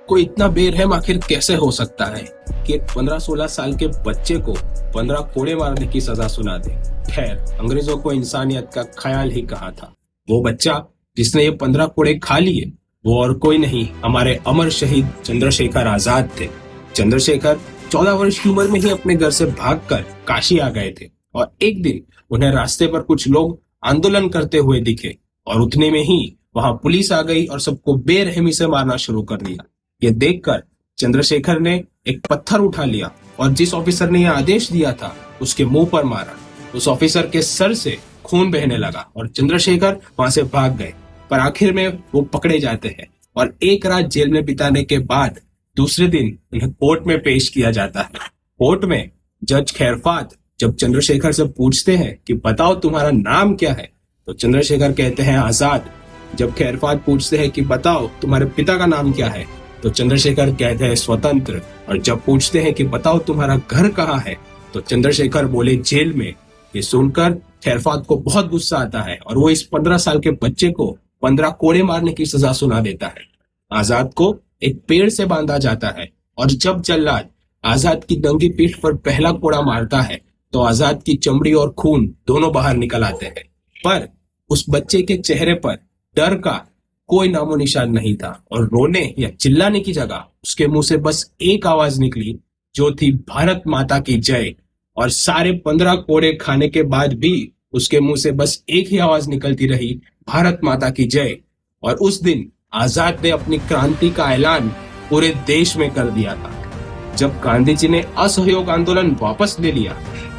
कोई इतना बेरहम आखिर कैसे हो सकता है कि एक 15-16 साल के बच्चे को 15 कोड़े मारने की सजा सुना दे। खैर, अंग्रेजों को इंसानियत का ख्याल ही कहा था। वो बच्चा जिसने ये 15 कोड़े खा लिए वो और कोई नहीं, हमारे अमर शहीद चंद्रशेखर आजाद थे। चंद्रशेखर 14 वर्ष की उम्र में ही अपने घर से भागकर काशी आ गए थे और एक दिन उन्हें रास्ते पर कुछ लोग आंदोलन करते हुए दिखे और उतने में ही वहां पुलिस आ गई और सबको बेरहमी से मारना शुरू कर दिया। ये देखकर चंद्रशेखर ने एक पत्थर उठा लिया और जिस ऑफिसर ने यह आदेश दिया था उसके मुंह पर मारा। उस ऑफिसर के सर से खून बहने लगा और चंद्रशेखर वहां से भाग गए, पर आखिर में वो पकड़े जाते हैं और एक रात जेल में बिताने के बाद दूसरे दिन उन्हें कोर्ट में पेश किया जाता है। कोर्ट में जज खैरफात जब चंद्रशेखर से पूछते हैं कि बताओ तुम्हारा नाम क्या है, तो चंद्रशेखर कहते हैं आजाद। जब खैरफात पूछते हैं कि बताओ तुम्हारे पिता का नाम क्या है, तो चंद्रशेखर कहते हैं स्वतंत्र। और जब पूछते हैं कि बताओ तुम्हारा घर कहाँ है, तो चंद्रशेखर बोले जेल में। ये सुनकर खैरफात को बहुत गुस्सा आता है और वो इस 15 साल के बच्चे को 15 कोड़े मारने की सजा सुना देता है। आजाद को एक पेड़ से बांधा जाता है और जब जल्लाद आजाद की नंगी पीठ पर पहला कोड़ा मारता है तो आजाद की चमड़ी और खून दोनों बाहर निकल आते हैं, पर उस बच्चे के चेहरे पर डर का कोई नामो निशान नहीं था और रोने या चिल्लाने की जगह उसके मुंह से बस एक आवाज निकली, जो थी भारत माता की जय। और सारे 15 कोड़े खाने के बाद भी उसके मुंह से बस एक ही आवाज निकलती रही, भारत माता की जय। और उस दिन आजाद ने अपनी क्रांति का ऐलान पूरे देश में कर दिया था। जब गांधी जी ने असहयोग आंदोलन वापस ले लिया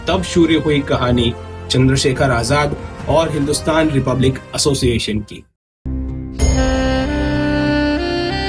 तब शुरू हुई कहानी चंद्रशेखर आजाद और हिंदुस्तान रिपब्लिक एसोसिएशन की।